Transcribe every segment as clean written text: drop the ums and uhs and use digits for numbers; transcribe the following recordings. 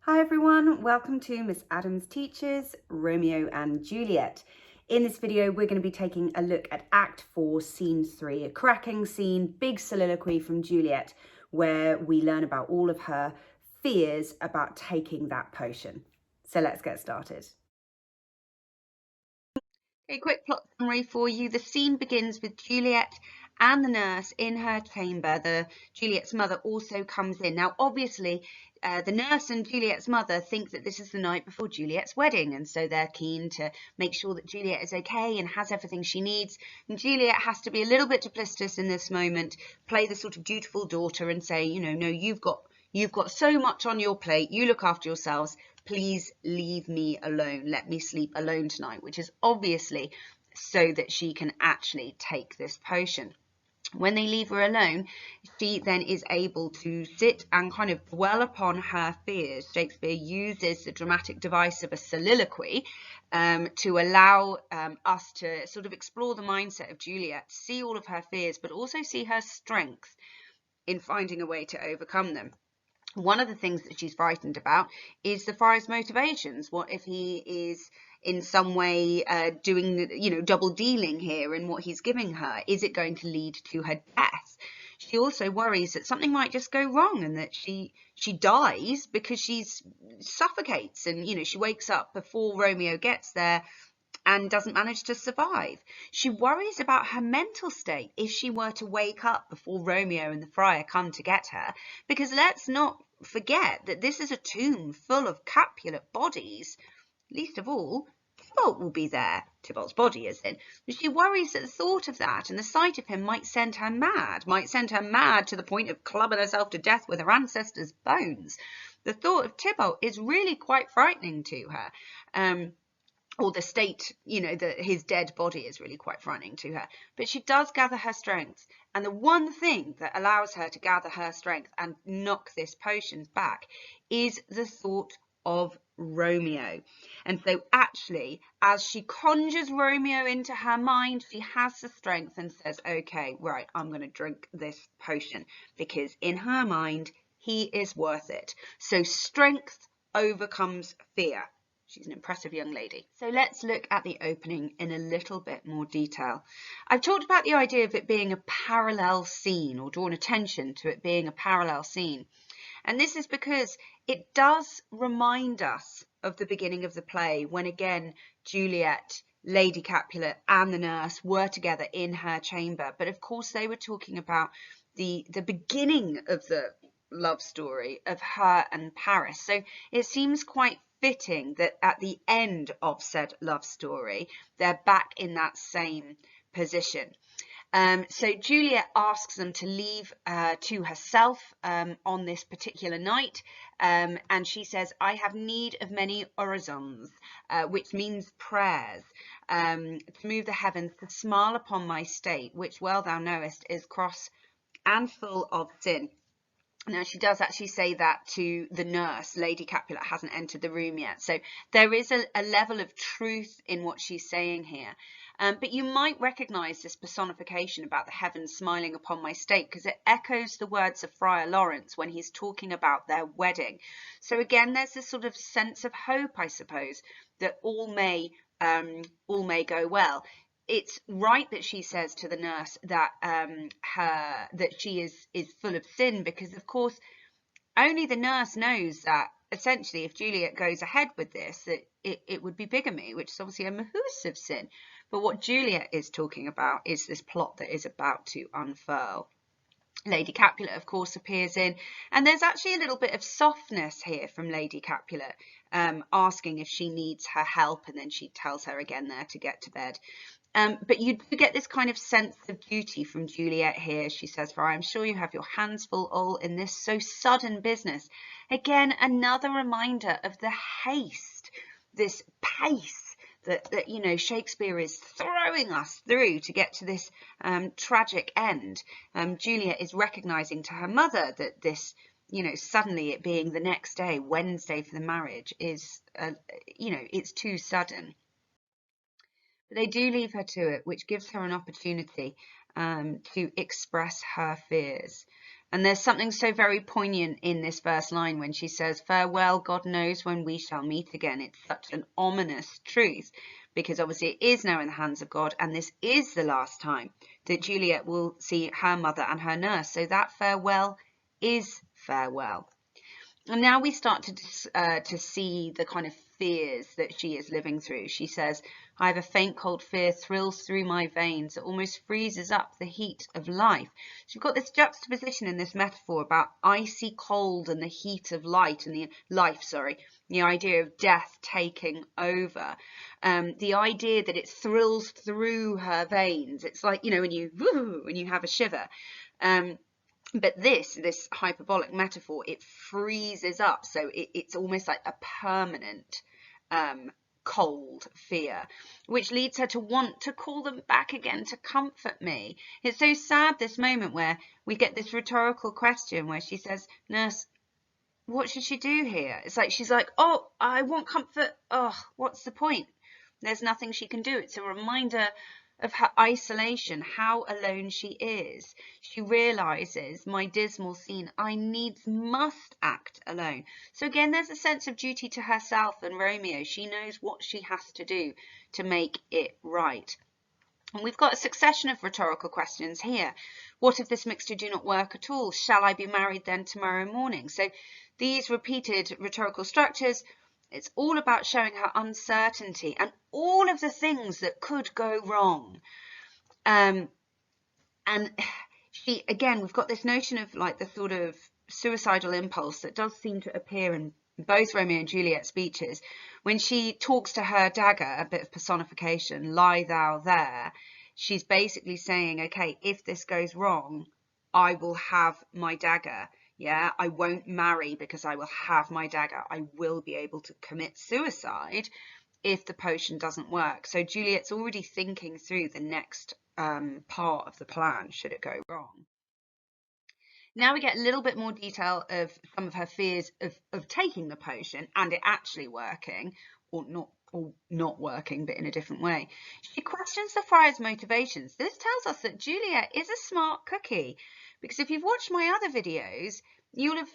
Hi everyone, welcome to Miss Adams Teaches Romeo and Juliet. In this video, we're going to be taking a look at Act 4, Scene 3, a cracking scene, big soliloquy from Juliet, where we learn about all of her fears about taking that potion. So let's get started. A quick plot summary for you. The scene begins with Juliet and the nurse in her chamber. Juliet's mother also comes in. Now, obviously, the nurse and Juliet's mother think that this is the night before Juliet's wedding, and so they're keen to make sure that Juliet is okay and has everything she needs. And Juliet has to be a little bit duplicitous in this moment, play the sort of dutiful daughter and say, no, you've got so much on your plate. You look after yourselves. Please leave me alone. Let me sleep alone tonight, which is obviously so that she can actually take this potion. When they leave her alone, she then is able to sit and kind of dwell upon her fears. Shakespeare uses the dramatic device of a soliloquy to allow us to sort of explore the mindset of Juliet, see all of her fears, but also see her strength in finding a way to overcome them. One of the things that she's frightened about is the friar's motivations. What if he is in some way doing, double dealing here in what he's giving her? Is it going to lead to her death? She also worries that something might just go wrong and that she dies because she suffocates and, she wakes up before Romeo gets there and doesn't manage to survive. She worries about her mental state if she were to wake up before Romeo and the friar come to get her, because let's not forget that this is a tomb full of Capulet bodies. Least of all, Tybalt will be there. Tybalt's body is in. But she worries that the thought of that and the sight of him might send her mad to the point of clubbing herself to death with her ancestors' bones. The thought of Tybalt is really quite frightening to her. Or the state, that his dead body is really quite frightening to her. But she does gather her strength. And the one thing that allows her to gather her strength and knock this potion back is the thought of Romeo. And so actually, as she conjures Romeo into her mind, she has the strength and says, okay, right, I'm going to drink this potion, because in her mind, he is worth it. So strength overcomes fear. She's an impressive young lady. So let's look at the opening in a little bit more detail. I've talked about the idea of it being a parallel scene, or drawn attention to it being a parallel scene. And this is because it does remind us of the beginning of the play, when again Juliet, Lady Capulet and the nurse were together in her chamber. But of course they were talking about the beginning of the love story of her and Paris. So it seems quite fitting that at the end of said love story, they're back in that same position. So Juliet asks them to leave to herself on this particular night, and she says, I have need of many orisons, which means prayers, to move the heavens, to smile upon my state, which well thou knowest is cross and full of sin. Now, she does actually say that to the nurse. Lady Capulet hasn't entered the room yet. So there is a level of truth in what she's saying here. But you might recognise this personification about the heavens smiling upon my state, because it echoes the words of Friar Lawrence when he's talking about their wedding. So again, there's this sort of sense of hope, I suppose, that all may go well. It's right that she says to the nurse that that she is full of sin, because of course only the nurse knows that essentially if Juliet goes ahead with this, that it would be bigamy, which is obviously a mahoosive sin. But what Juliet is talking about is this plot that is about to unfurl. Lady Capulet, of course, appears in, and there's actually a little bit of softness here from Lady Capulet, asking if she needs her help, and then she tells her again there to get to bed. But you do get this kind of sense of duty from Juliet here. She says, for I am sure you have your hands full all in this so sudden business. Again, another reminder of the haste, this pace that Shakespeare is throwing us through to get to this tragic end. Juliet is recognizing to her mother that this, suddenly it being the next day, Wednesday for the marriage, is, it's too sudden. But they do leave her to it, which gives her an opportunity to express her fears. And there's something so very poignant in this first line when she says, "Farewell, God knows when we shall meet again." It's such an ominous truth, because obviously it is now in the hands of God, and this is the last time that Juliet will see her mother and her nurse. So that farewell is farewell. And now we start to see the kind of fears that she is living through. She says, "I have a faint cold fear thrills through my veins. It almost freezes up the heat of life." So you've got this juxtaposition in this metaphor about icy cold and the heat of light and the idea of death taking over. The idea that it thrills through her veins. It's like, when you have a shiver. But this hyperbolic metaphor, it freezes up. So it's almost like a permanent cold fear, which leads her to want to call them back again to comfort me. It's so sad, this moment where we get this rhetorical question where she says, "Nurse, what should she do here?" It's like she's like, "Oh, I want comfort. Oh, what's the point? There's nothing she can do." It's a reminder of her isolation, how alone she is. She realizes, my dismal scene, I needs must act alone. So again, there's a sense of duty to herself and Romeo. She knows what she has to do to make it right. And we've got a succession of rhetorical questions here. What if this mixture do not work at all? Shall I be married then tomorrow morning? So these repeated rhetorical structures, it's all about showing her uncertainty and all of the things that could go wrong. And she, again, we've got this notion of like the sort of suicidal impulse that does seem to appear in both Romeo and Juliet speeches. When she talks to her dagger, a bit of personification, "Lie thou there," she's basically saying, okay, if this goes wrong, I will have my dagger. Yeah, I won't marry because I will have my dagger. I will be able to commit suicide if the potion doesn't work. So Juliet's already thinking through the next part of the plan should it go wrong. Now we get a little bit more detail of some of her fears of taking the potion and it actually working, or not working, but in a different way. She questions the friar's motivations. This tells us that Juliet is a smart cookie, because if you've watched my other videos, you'll have,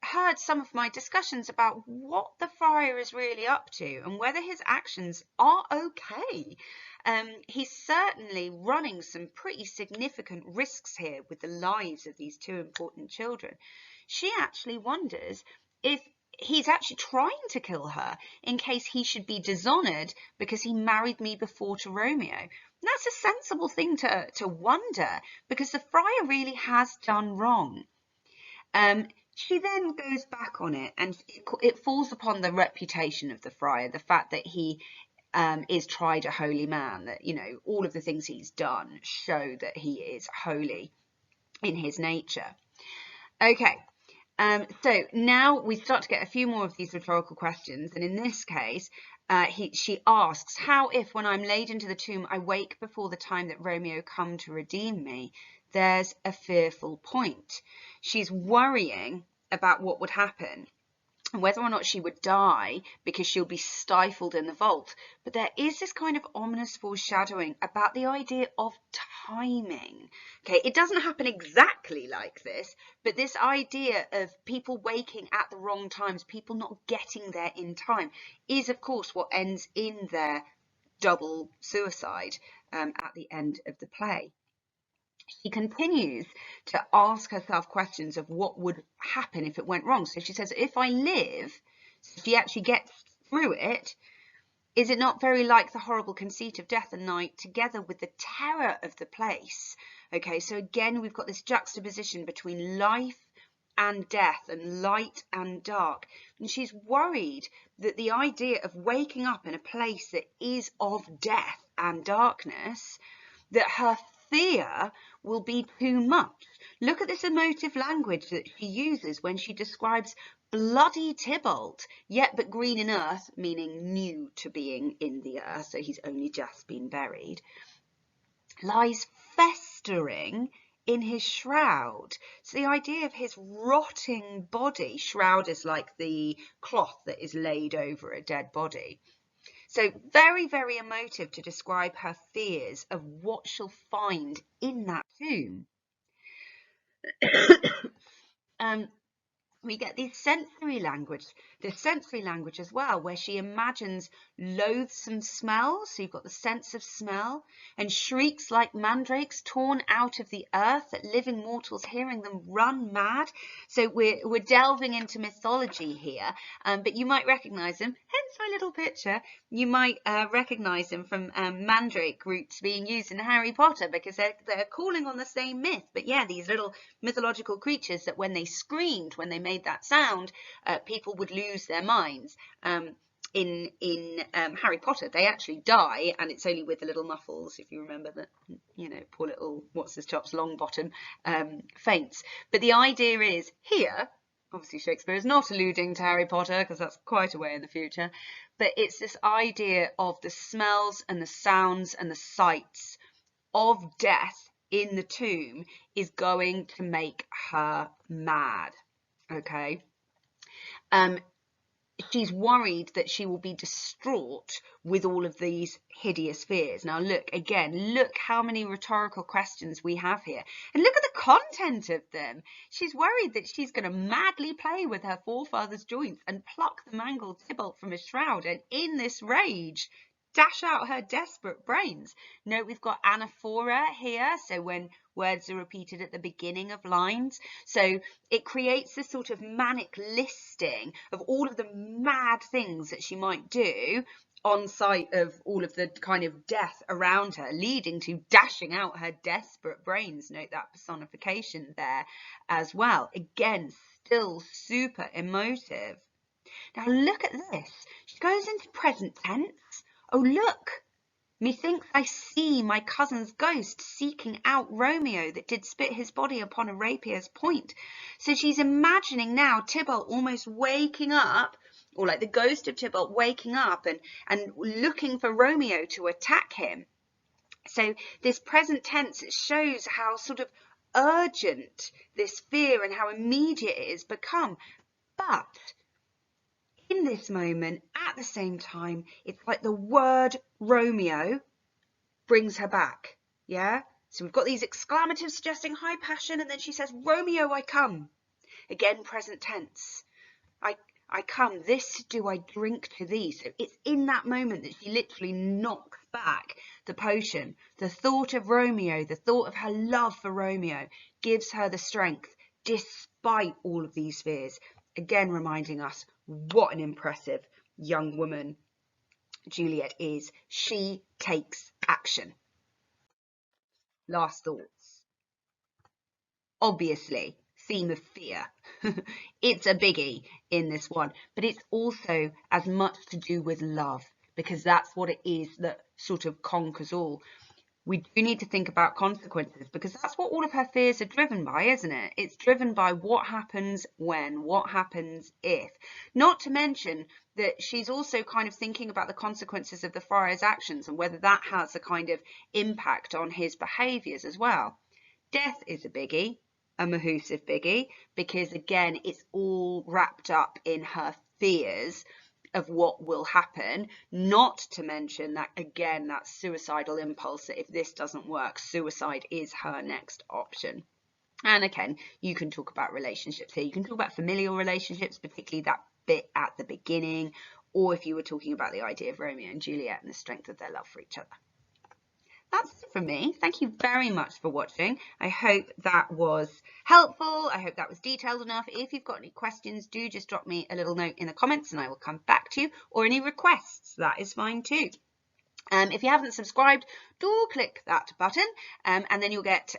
heard some of my discussions about what the friar is really up to and whether his actions are okay. He's certainly running some pretty significant risks here with the lives of these two important children. She actually wonders if he's actually trying to kill her in case he should be dishonored because he married me before to Romeo. And that's a sensible thing to wonder, because the friar really has done wrong. She then goes back on it, and it falls upon the reputation of the friar, the fact that he is tried a holy man, that, all of the things he's done show that he is holy in his nature. Okay, so now we start to get a few more of these rhetorical questions, and in this case, she asks, "How if when I'm laid into the tomb I wake before the time that Romeo come to redeem me?" There's a fearful point. She's worrying about what would happen, and whether or not she would die because she'll be stifled in the vault. But there is this kind of ominous foreshadowing about the idea of timing. Okay, it doesn't happen exactly like this, but this idea of people waking at the wrong times, people not getting there in time, is of course what ends in their double suicide at the end of the play. She continues to ask herself questions of what would happen if it went wrong. So she says, if I live, if she actually gets through it, is it not very like the horrible conceit of death and night together with the terror of the place? Okay, so again, we've got this juxtaposition between life and death and light and dark. And she's worried that the idea of waking up in a place that is of death and darkness, that her fear will be too much. Look at this emotive language that she uses when she describes bloody Tybalt, yet but green in earth, meaning new to being in the earth, so he's only just been buried, lies festering in his shroud. So the idea of his rotting body, shroud is like the cloth that is laid over a dead body. So very, very emotive to describe her fears of what she'll find in that tomb. We get this sensory language as well, where she imagines loathsome smells. So you've got the sense of smell, and shrieks like mandrakes torn out of the earth, that living mortals hearing them run mad. So we're delving into mythology here, but you might recognize them, hence my little picture. You might recognize them from mandrake roots being used in Harry Potter, because they're calling on the same myth. But yeah, these little mythological creatures that when they screamed, when they made that sound, people would lose their minds. In Harry Potter, they actually die, and it's only with the little muffles, if you remember that, you know, poor little what's his chops Longbottom faints. But the idea is here, obviously Shakespeare is not alluding to Harry Potter because that's quite a way in the future, but it's this idea of the smells and the sounds and the sights of death in the tomb is going to make her mad. Okay. She's worried that she will be distraught with all of these hideous fears. Now look how many rhetorical questions we have here, and look at the content of them. She's worried that she's going to madly play with her forefather's joints and pluck the mangled Tybalt from his shroud, and in this rage dash out her desperate brains. Note we've got anaphora here, so when words are repeated at the beginning of lines. So it creates this sort of manic listing of all of the mad things that she might do on sight of all of the kind of death around her, leading to dashing out her desperate brains. Note that personification there as well. Again, still super emotive. Now look at this. She goes into present tense. Oh, look, methinks I see my cousin's ghost seeking out Romeo that did spit his body upon a rapier's point. So she's imagining now Tybalt almost waking up, or like the ghost of Tybalt waking up and looking for Romeo to attack him. So this present tense, it shows how sort of urgent this fear and how immediate it has become. But in this moment, at the same time, it's like the word Romeo brings her back. Yeah? So we've got these exclamatives suggesting high passion, and then she says, Romeo, I come. Again, present tense. I come, this do I drink to thee. So it's in that moment that she literally knocks back the potion. The thought of Romeo, the thought of her love for Romeo gives her the strength despite all of these fears. Again, reminding us what an impressive young woman Juliet is. She takes action. Last thoughts. Obviously, theme of fear. It's a biggie in this one, but it's also as much to do with love, because that's what it is that sort of conquers all. We do need to think about consequences, because that's what all of her fears are driven by, isn't it? It's driven by what happens when, what happens if. Not to mention that she's also kind of thinking about the consequences of the friar's actions and whether that has a kind of impact on his behaviours as well. Death is a biggie, a mahoosive biggie, because again, it's all wrapped up in her fears of what will happen, not to mention that, again, that suicidal impulse, that if this doesn't work, suicide is her next option. And again, you can talk about relationships here. You can talk about familial relationships, particularly that bit at the beginning, or if you were talking about the idea of Romeo and Juliet and the strength of their love for each other. That's it from me. Thank you very much for watching. I hope that was helpful. I hope that was detailed enough. If you've got any questions, do just drop me a little note in the comments and I will come back to you, or any requests. That is fine too. If you haven't subscribed, do click that button and then you'll get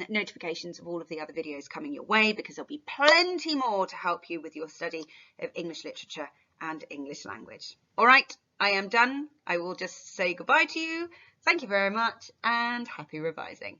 notifications of all of the other videos coming your way, because there'll be plenty more to help you with your study of English literature and English language. All right, I am done. I will just say goodbye to you. Thank you very much and happy revising.